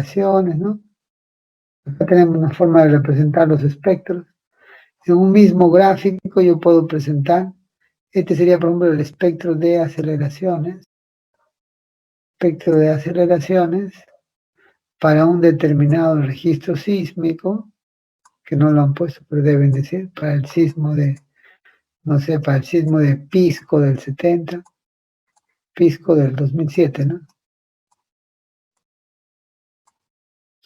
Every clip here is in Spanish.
aceleraciones, ¿no? Acá tenemos una forma de representar los espectros. En un mismo gráfico yo puedo presentar, este sería por ejemplo el espectro de aceleraciones, para un determinado registro sísmico, que no lo han puesto, pero deben decir, para el sismo de, no sé, para el sismo de Pisco del 70, Pisco del 2007, ¿no?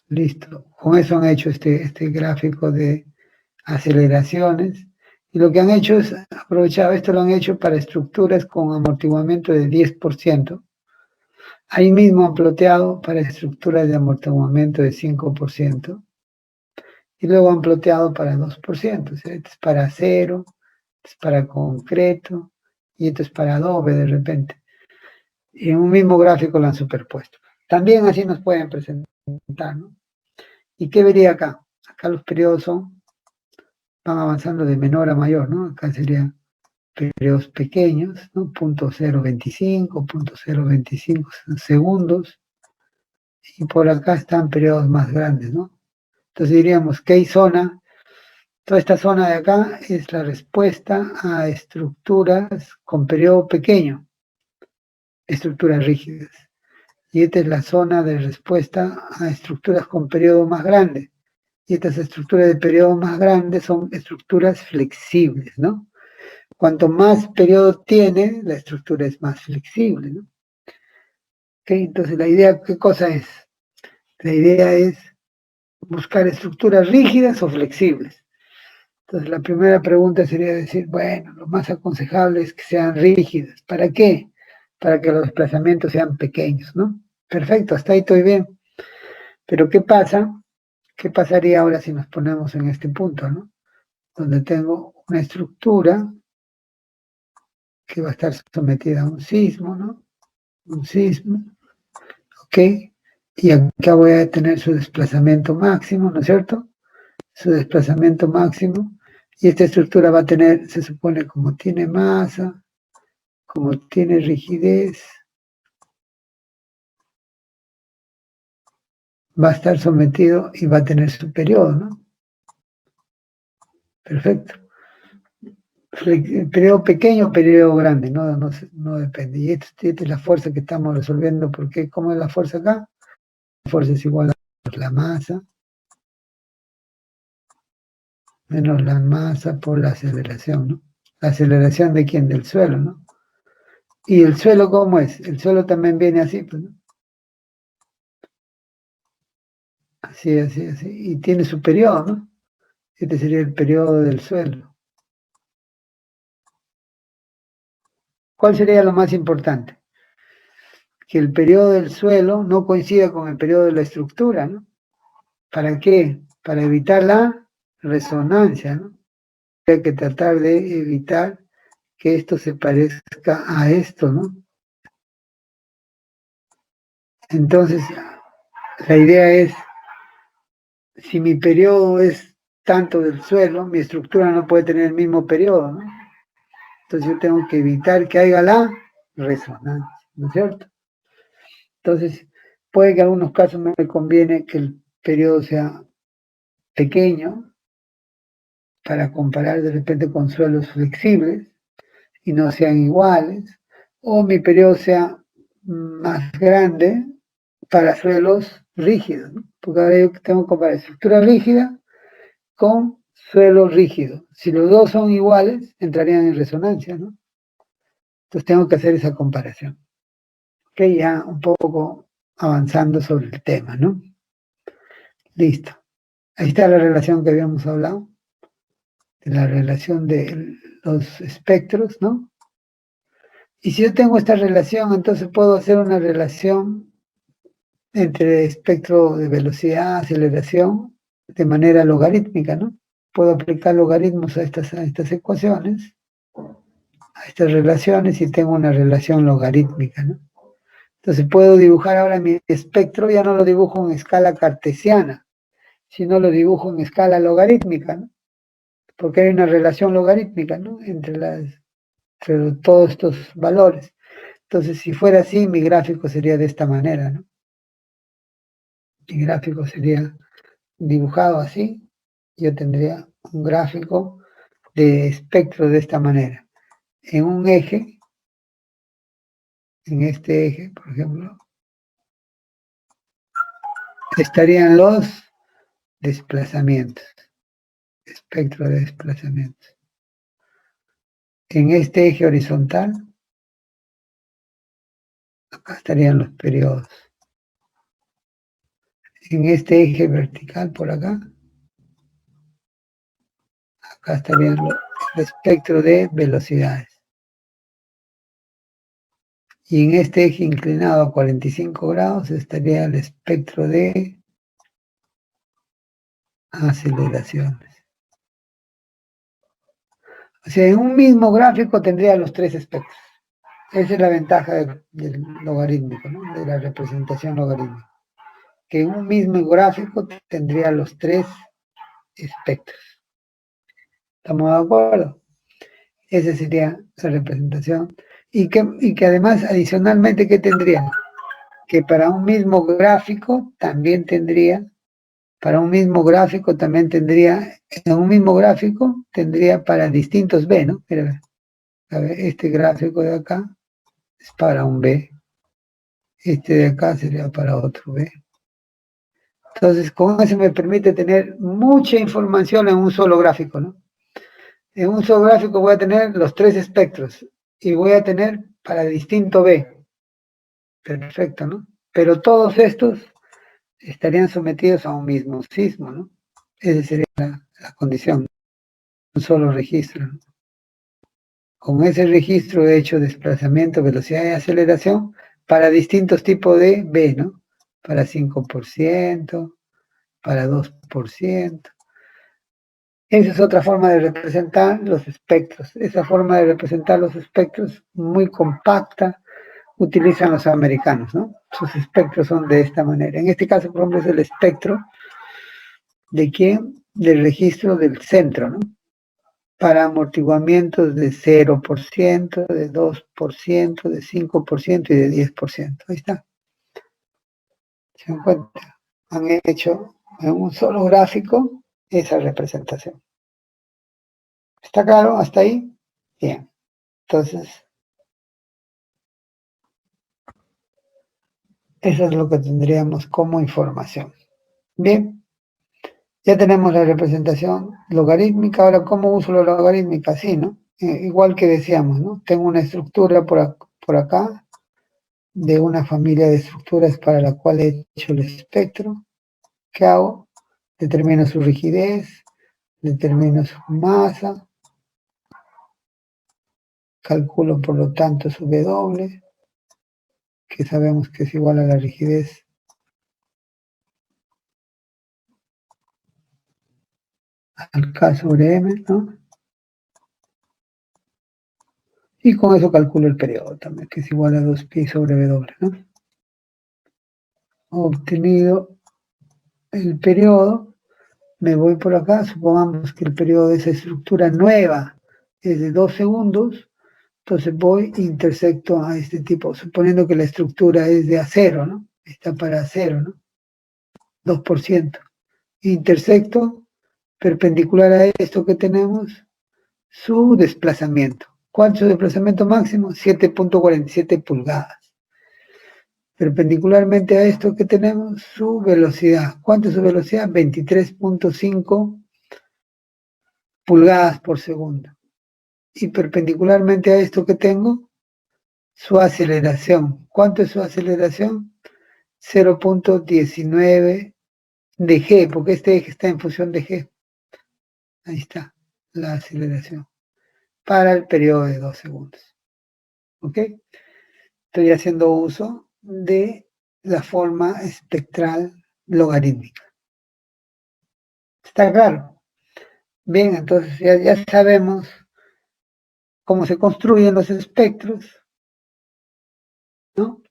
Listo. Con eso han hecho este gráfico de aceleraciones. Y lo que han hecho es aprovechar, esto lo han hecho para estructuras con amortiguamiento de 10%. Ahí mismo han ploteado para estructuras de amortiguamiento de 5%. Y luego han ploteado para 2%. O sea, esto es para acero, esto es para concreto y esto es para adobe de repente. Y en un mismo gráfico lo han superpuesto. También así nos pueden presentar, ¿no? ¿Y qué vería acá? Acá los periodos van avanzando de menor a mayor, ¿no? Acá serían periodos pequeños, ¿no? 0.025, 0.025 segundos. Y por acá están periodos más grandes, ¿no? Entonces diríamos que hay zona, toda esta zona de acá es la respuesta a estructuras con periodo pequeño, estructuras rígidas. Y esta es la zona de respuesta a estructuras con periodo más grande. Y estas estructuras de periodo más grande son estructuras flexibles, ¿no? Cuanto más periodo tiene, la estructura es más flexible, ¿no? ¿Okay? Entonces la idea, ¿qué cosa es? La idea es buscar estructuras rígidas o flexibles. Entonces la primera pregunta sería decir, bueno, lo más aconsejable es que sean rígidas. ¿Para qué? Para que los desplazamientos sean pequeños, ¿no? Perfecto, hasta ahí estoy bien. Pero ¿qué pasa? ¿Qué pasaría ahora si nos ponemos en este punto, ¿no? Donde tengo una estructura que va a estar sometida a un sismo, ¿no? Un sismo, ¿ok? Y acá voy a tener su desplazamiento máximo, ¿no es cierto? Su desplazamiento máximo. Y esta estructura va a tener, se supone, como tiene masa, como tiene rigidez, va a estar sometido y va a tener su periodo, ¿no? Perfecto. Periodo pequeño, periodo grande, no depende. Y esta es la fuerza que estamos resolviendo, porque ¿cómo es la fuerza acá? La fuerza es igual a la masa, menos la masa por la aceleración, ¿no? ¿La aceleración de quién? Del suelo, ¿no? ¿Y el suelo cómo es? El suelo también viene así, pues, ¿no? Así, así, así. Y tiene su periodo, ¿no? Este sería el periodo del suelo. ¿Cuál sería lo más importante? Que el periodo del suelo no coincida con el periodo de la estructura, ¿no? ¿Para qué? Para evitar la resonancia, ¿no? Hay que tratar de evitar que esto se parezca a esto, ¿no? Entonces, la idea es, si mi periodo es tanto del suelo, mi estructura no puede tener el mismo periodo, ¿no? Entonces yo tengo que evitar que haya la resonancia, ¿no es cierto? Entonces, puede que en algunos casos me conviene que el periodo sea pequeño para comparar de repente con suelos flexibles y no sean iguales, o mi periodo sea más grande para suelos rígidos, ¿no? Porque ahora yo tengo que comparar estructura rígida con suelo rígido. Si los dos son iguales, entrarían en resonancia, ¿no? Entonces tengo que hacer esa comparación. Ok, ya un poco avanzando sobre el tema, ¿no? Listo. Ahí está la relación que habíamos hablado, de la relación de los espectros, ¿no? Y si yo tengo esta relación, entonces puedo hacer una relación entre espectro de velocidad, aceleración, de manera logarítmica, ¿no? Puedo aplicar logaritmos a estas ecuaciones, a estas relaciones, y tengo una relación logarítmica, ¿no? Entonces puedo dibujar ahora mi espectro, ya no lo dibujo en escala cartesiana, sino lo dibujo en escala logarítmica, ¿no? Porque hay una relación logarítmica, ¿no? Entre todos estos valores. Entonces, si fuera así, mi gráfico sería de esta manera, ¿no? Mi gráfico sería dibujado así. Yo tendría un gráfico de espectro de esta manera. En un eje, en este eje, por ejemplo, estarían los desplazamientos, espectro de desplazamientos. En este eje horizontal, acá estarían los periodos. En este eje vertical por acá, acá estaría el espectro de velocidades. Y en este eje inclinado a 45 grados estaría el espectro de aceleraciones. O sea, en un mismo gráfico tendría los tres espectros. Esa es la ventaja del logarítmico, ¿no? De la representación logarítmica. Que en un mismo gráfico tendría los tres espectros. ¿Estamos de acuerdo? Esa sería la representación. Y que además, adicionalmente, ¿qué tendría? Que para un mismo gráfico también tendría, en un mismo gráfico tendría para distintos B, ¿no? Mira, a ver, este gráfico de acá es para un B, este de acá sería para otro B. Entonces, con eso me permite tener mucha información en un solo gráfico, ¿no? En un solo gráfico voy a tener los tres espectros y voy a tener para distinto B. Perfecto, ¿no? Pero todos estos estarían sometidos a un mismo sismo, ¿no? Esa sería la condición, un solo registro, ¿no? Con ese registro he hecho desplazamiento, velocidad y aceleración para distintos tipos de B, ¿no? Para 5%, para 2%. Esa es otra forma de representar los espectros. Esa forma de representar los espectros muy compacta utilizan los americanos, ¿no? Sus espectros son de esta manera. En este caso, por ejemplo, es el espectro de quién? Del registro del centro, ¿no? Para amortiguamientos de 0%, de 2%, de 5% y de 10%. Ahí está. ¿Se dan cuenta? Han hecho en un solo gráfico esa representación. ¿Está claro hasta ahí? Bien. Entonces, eso es lo que tendríamos como información. Bien, ya tenemos la representación logarítmica. Ahora, ¿cómo uso la logarítmica? Sí, ¿no? Igual que decíamos, ¿no? Tengo una estructura por acá de una familia de estructuras para la cual he hecho el espectro. ¿Qué hago? Determino su rigidez, determino su masa, calculo por lo tanto su W, que sabemos que es igual a la rigidez al K sobre M, ¿no? Y con eso calculo el periodo también, que es igual a 2pi sobre W, ¿no? Obtenido el periodo, me voy por acá, supongamos que el periodo de esa estructura nueva es de 2 segundos, entonces voy e intersecto a este tipo, suponiendo que la estructura es de acero, ¿no? Está para acero, ¿no? 2%. Intersecto perpendicular a esto que tenemos, su desplazamiento. ¿Cuál es su desplazamiento máximo? 7.47 pulgadas. Perpendicularmente a esto que tenemos, su velocidad. ¿Cuánto es su velocidad? 23.5 pulgadas por segundo. Y perpendicularmente a esto que tengo, su aceleración. ¿Cuánto es su aceleración? 0.19 de g, porque este eje está en función de g. Ahí está la aceleración para el periodo de 2 segundos. ¿Ok? Estoy haciendo uso de la forma espectral logarítmica. ¿Está claro? Bien, entonces ya sabemos cómo se construyen los espectros, ¿no?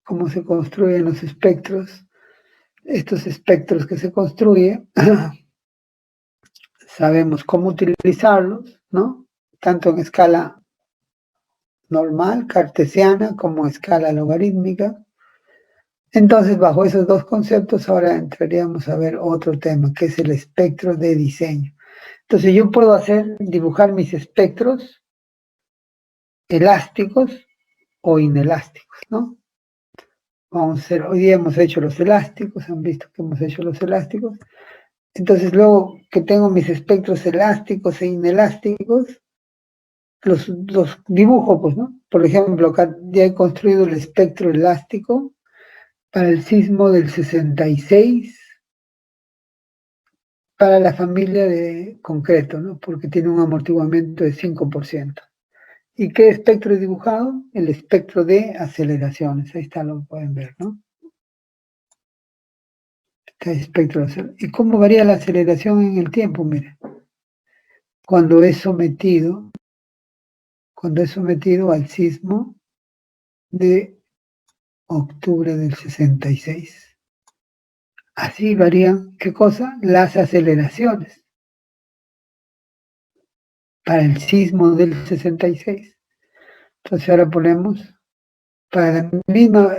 Cómo se construyen los espectros. Estos espectros que se construyen, sabemos cómo utilizarlos, ¿no? Tanto en escala normal, cartesiana, como escala logarítmica. Entonces, bajo esos dos conceptos, ahora entraríamos a ver otro tema, que es el espectro de diseño. Entonces, yo puedo dibujar mis espectros elásticos o inelásticos, ¿no? Vamos a hacer, hoy día hemos hecho los elásticos, han visto que hemos hecho los elásticos. Entonces, luego que tengo mis espectros elásticos e inelásticos, los dibujo, pues, ¿no? Por ejemplo, acá ya he construido el espectro elástico para el sismo del 66, para la familia de concreto, ¿no? Porque tiene un amortiguamiento de 5%. ¿Y qué espectro he dibujado? El espectro de aceleraciones. Ahí está, lo pueden ver, ¿no? Está el espectro de aceleraciones. ¿Y cómo varía la aceleración en el tiempo? Mire, cuando es sometido al sismo de octubre del 66. Así varían, ¿qué cosa? Las aceleraciones para el sismo del 66. Entonces ahora ponemos, para el mismo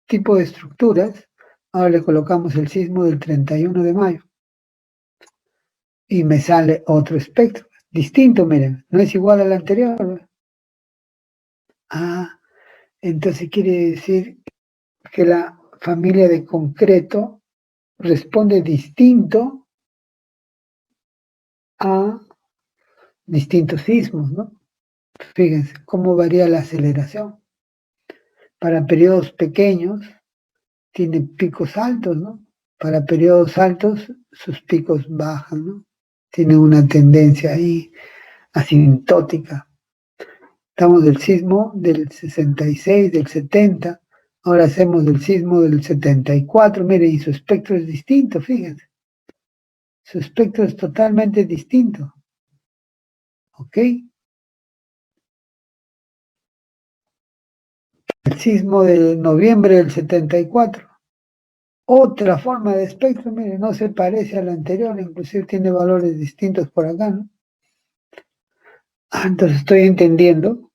tipo de estructuras, ahora le colocamos el sismo del 31 de mayo. Y me sale otro espectro, distinto, miren, no es igual al anterior. Ah, entonces quiere decir que la familia de concreto responde distinto a distintos sismos, ¿no? Fíjense cómo varía la aceleración. Para periodos pequeños tiene picos altos, ¿no? Para periodos altos sus picos bajan, ¿no? Tiene una tendencia ahí asintótica. Estamos del sismo del 66, del 70, ahora hacemos del sismo del 74, miren, y su espectro es distinto, fíjense. Su espectro es totalmente distinto, ¿ok? El sismo de noviembre del 74, otra forma de espectro, miren, no se parece al anterior, inclusive tiene valores distintos por acá, ¿no? Entonces estoy entendiendo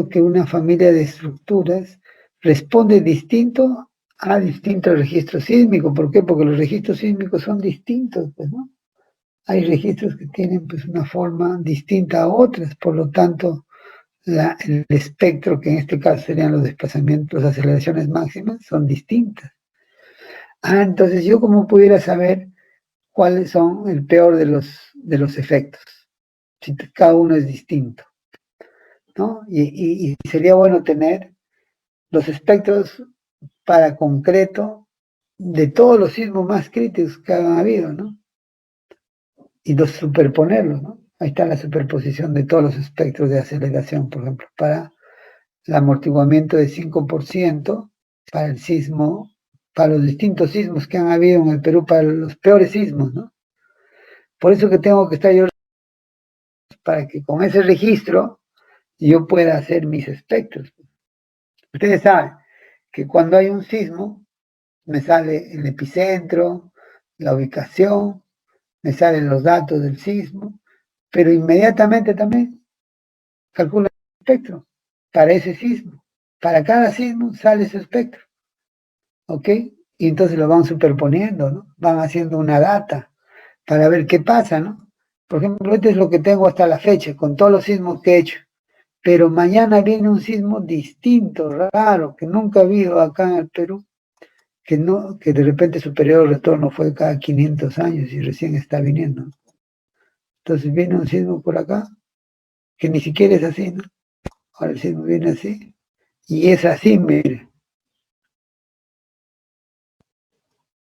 que una familia de estructuras responde distinto a distintos registros sísmicos. ¿Por qué? Porque los registros sísmicos son distintos, pues, ¿no? Hay registros que tienen pues una forma distinta a otras, por lo tanto, el espectro, que en este caso serían los desplazamientos, las aceleraciones máximas, son distintas. Entonces yo como pudiera saber cuáles son el peor de los efectos, si cada uno es distinto, ¿no? Y sería bueno tener los espectros para concreto de todos los sismos más críticos que han habido, ¿no? Y los superponerlos, ¿no? Ahí está la superposición de todos los espectros de aceleración, por ejemplo, para el amortiguamiento de 5%, para el sismo, para los distintos sismos que han habido en el Perú, para los peores sismos, ¿no? Por eso que tengo que estar yo, para que con ese registro yo pueda hacer mis espectros. Ustedes saben que cuando hay un sismo, me sale el epicentro, la ubicación, me salen los datos del sismo, pero inmediatamente también calcula el espectro para ese sismo. Para cada sismo sale ese espectro, ¿ok? Y entonces lo van superponiendo, ¿no? Van haciendo una data para ver qué pasa, ¿no? Por ejemplo, este es lo que tengo hasta la fecha, con todos los sismos que he hecho. Pero mañana viene un sismo distinto, raro, que nunca ha habido acá en el Perú, que de repente su periodo de retorno fue cada 500 años y recién está viniendo. Entonces viene un sismo por acá, que ni siquiera es así, ¿no? Ahora el sismo viene así, y es así, mire.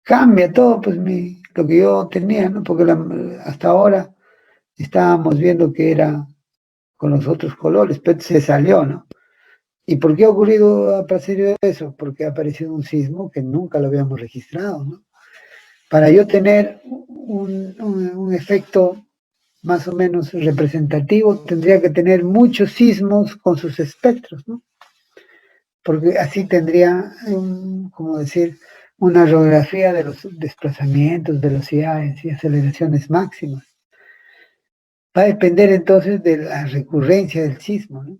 Cambia todo, pues lo que yo tenía, ¿no? Porque hasta ahora estábamos viendo que era con los otros colores, pero se salió, ¿no? ¿Y por qué ha ocurrido a partir de eso? Porque ha aparecido un sismo que nunca lo habíamos registrado, ¿no? Para yo tener un efecto más o menos representativo, tendría que tener muchos sismos con sus espectros, ¿no? Porque así tendría, como decir, una radiografía de los desplazamientos, velocidades y aceleraciones máximas. Va a depender entonces de la recurrencia del sismo, ¿no?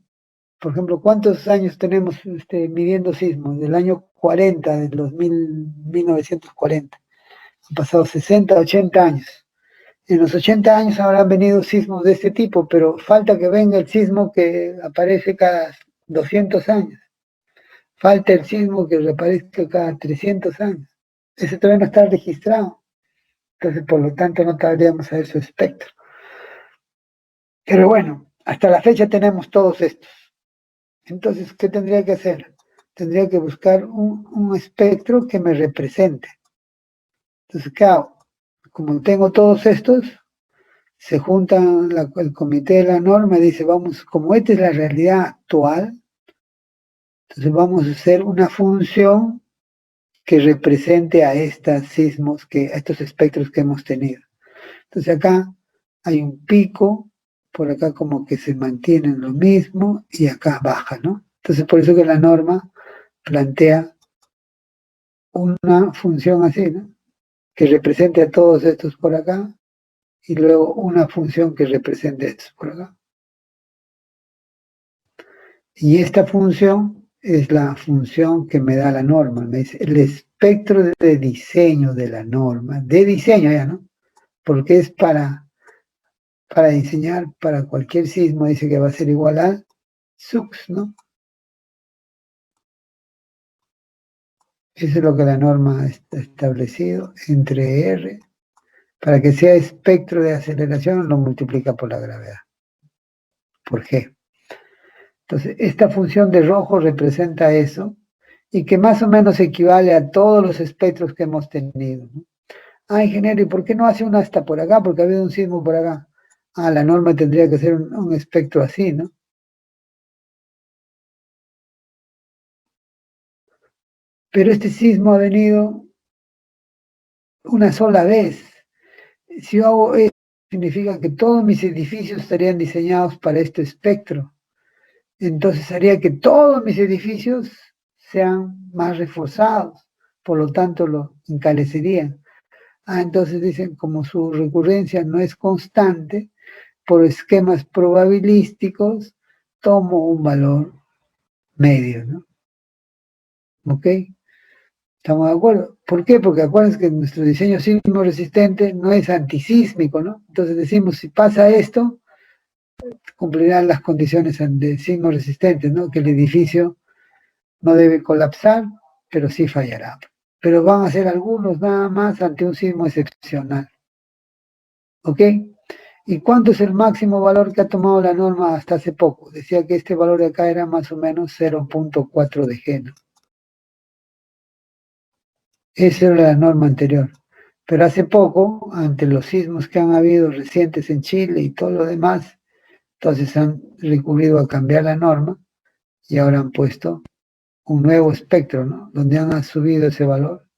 Por ejemplo, ¿cuántos años tenemos midiendo sismos? Del año 40, del 1940. Han pasado 60, 80 años. En los 80 años habrán venido sismos de este tipo, pero falta que venga el sismo que aparece cada 200 años. Falta el sismo que reaparezca cada 300 años. Ese todavía no está registrado. Entonces, por lo tanto, no tendríamos saber su espectro. Pero bueno, hasta la fecha tenemos todos estos. Entonces, ¿qué tendría que hacer? Tendría que buscar un espectro que me represente. Entonces, ¿qué hago? Como tengo todos estos, se juntan el comité de la norma y dice, vamos, como esta es la realidad actual, entonces vamos a hacer una función que represente a estos sismos, a estos espectros que hemos tenido. Entonces acá hay un pico, por acá como que se mantiene en lo mismo y acá baja, ¿no? Entonces por eso que la norma plantea una función así, ¿no? Que represente a todos estos por acá y luego una función que represente a estos por acá. Y esta función es la función que me da la norma. Me dice el espectro de diseño de la norma. De diseño ya, ¿no? Porque es para diseñar para cualquier sismo. Dice que va a ser igual a SUX, ¿no? Eso es lo que la norma está establecido entre R. Para que sea espectro de aceleración, lo multiplica por la gravedad. Por G. Entonces, esta función de rojo representa eso y que más o menos equivale a todos los espectros que hemos tenido, ¿no? Ah, ingeniero, ¿y por qué no hace una hasta por acá? Porque ha habido un sismo por acá. Ah, la norma tendría que ser un espectro así, ¿no? Pero este sismo ha venido una sola vez. Si yo hago esto, significa que todos mis edificios estarían diseñados para este espectro. Entonces haría que todos mis edificios sean más reforzados, por lo tanto lo encarecerían. Ah, entonces dicen, como su recurrencia no es constante, por esquemas probabilísticos, tomo un valor medio, ¿no? ¿Ok? ¿Estamos de acuerdo? ¿Por qué? Porque acuérdense que nuestro diseño sismo resistente no es antisísmico, ¿no? Entonces decimos, si pasa esto, cumplirán las condiciones de sismo resistente, ¿no? Que el edificio no debe colapsar, pero sí fallará. Pero van a ser algunos nada más ante un sismo excepcional. ¿Ok? ¿Y cuánto es el máximo valor que ha tomado la norma hasta hace poco? Decía que este valor de acá era más o menos 0.4 de G, ¿no? Esa era la norma anterior. Pero hace poco, ante los sismos que han habido recientes en Chile y todo lo demás, entonces han recurrido a cambiar la norma y ahora han puesto un nuevo espectro, ¿no? Donde han subido ese valor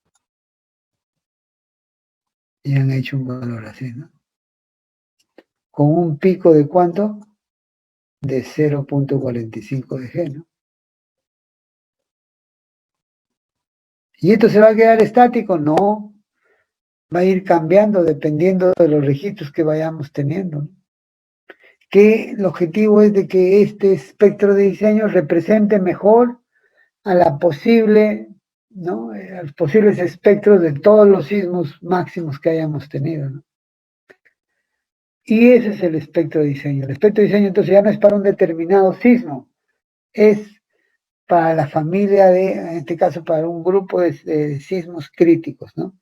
y han hecho un valor así, ¿no? Con un pico de ¿cuánto? De 0.45 de G, ¿no? ¿Y esto se va a quedar estático? No, va a ir cambiando dependiendo de los registros que vayamos teniendo, ¿no? Que el objetivo es de que este espectro de diseño represente mejor a la posible, ¿no? A los posibles espectros de todos los sismos máximos que hayamos tenido, ¿no? Y ese es el espectro de diseño. El espectro de diseño entonces ya no es para un determinado sismo, es para la familia en este caso para un grupo de sismos críticos, ¿no?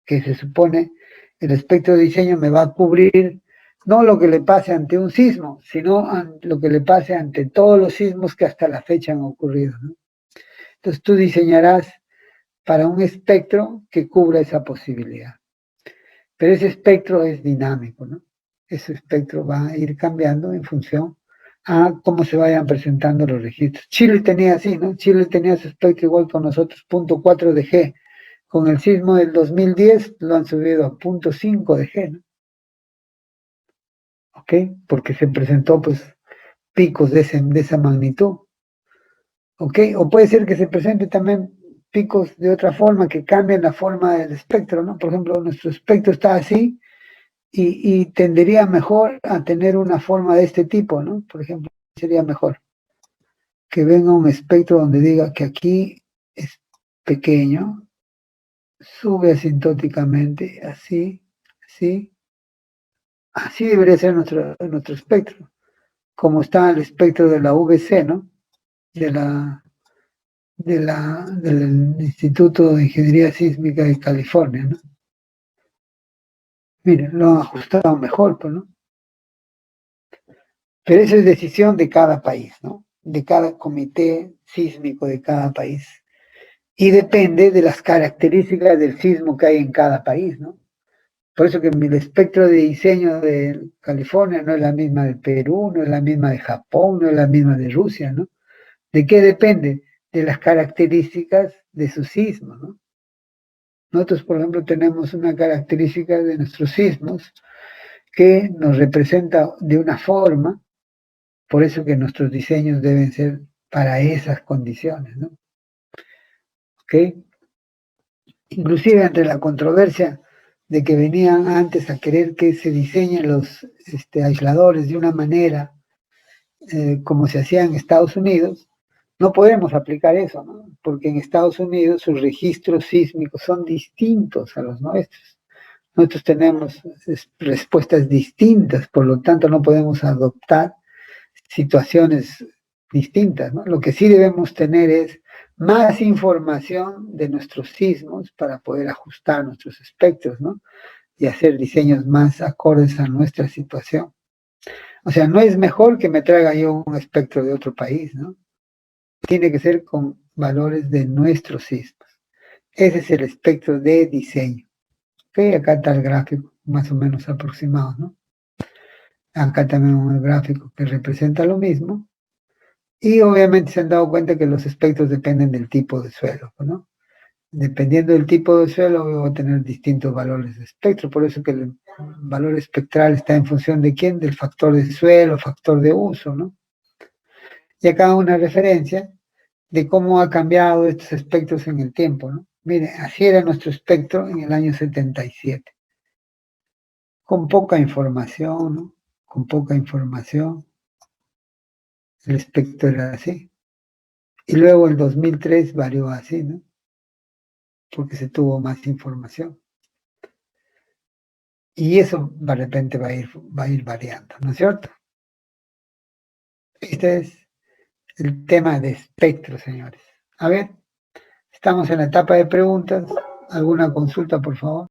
Que se supone el espectro de diseño me va a cubrir no lo que le pase ante un sismo, sino lo que le pase ante todos los sismos que hasta la fecha han ocurrido, ¿no? Entonces tú diseñarás para un espectro que cubra esa posibilidad. Pero ese espectro es dinámico, ¿no? Ese espectro va a ir cambiando en función a cómo se vayan presentando los registros. Chile tenía así, ¿no? Chile tenía su espectro igual con nosotros, 0.4 de G. Con el sismo del 2010 lo han subido a 0.5 de G, ¿no? ¿Ok? Porque se presentó pues picos de esa magnitud. ¿Ok? O puede ser que se presente también picos de otra forma que cambien la forma del espectro, ¿no? Por ejemplo, nuestro espectro está así y tendería mejor a tener una forma de este tipo, ¿no? Por ejemplo, sería mejor que venga un espectro donde diga que aquí pequeño, sube asintóticamente, así, así. Así debería ser nuestro espectro, como está el espectro de la VC, ¿no? De del Instituto de Ingeniería Sísmica de California, ¿no? Miren, lo han ajustado mejor, pues, ¿no? Pero eso es decisión de cada país, ¿no? De cada comité sísmico de cada país. Y depende de las características del sismo que hay en cada país, ¿no? Por eso que el espectro de diseño de California no es la misma de Perú, no es la misma de Japón, no es la misma de Rusia, ¿no? ¿De qué depende? De las características de su sismo, ¿no? Nosotros, por ejemplo, tenemos una característica de nuestros sismos que nos representa de una forma, por eso que nuestros diseños deben ser para esas condiciones, ¿no? ¿Ok? Inclusive entre la controversia de que venían antes a querer que se diseñen los aisladores de una manera como se hacía en Estados Unidos, no podemos aplicar eso, ¿no? Porque en Estados Unidos sus registros sísmicos son distintos a los nuestros. Nosotros tenemos respuestas distintas, por lo tanto no podemos adoptar situaciones distintas, ¿no? Lo que sí debemos tener es más información de nuestros sismos para poder ajustar nuestros espectros, ¿no? Y hacer diseños más acordes a nuestra situación. O sea, no es mejor que me traiga yo un espectro de otro país, ¿no? Tiene que ser con valores de nuestros sismos. Ese es el espectro de diseño. Ok, acá está el gráfico, más o menos aproximado, ¿no? Acá también un gráfico que representa lo mismo. Y obviamente se han dado cuenta que los espectros dependen del tipo de suelo, ¿no? Dependiendo del tipo de suelo, voy a tener distintos valores de espectro. Por eso que el valor espectral está en función de quién, del factor de suelo, factor de uso, ¿no? Y acá una referencia de cómo ha cambiado estos espectros en el tiempo, ¿no? Mire, así era nuestro espectro en el año 77, con poca información, ¿no? Con poca información, el espectro era así. Y luego el 2003 varió así, ¿no? Porque se tuvo más información. Y eso de repente va a ir variando, ¿no es cierto? Este es el tema de espectro, señores. A ver, estamos en la etapa de preguntas. ¿Alguna consulta, por favor?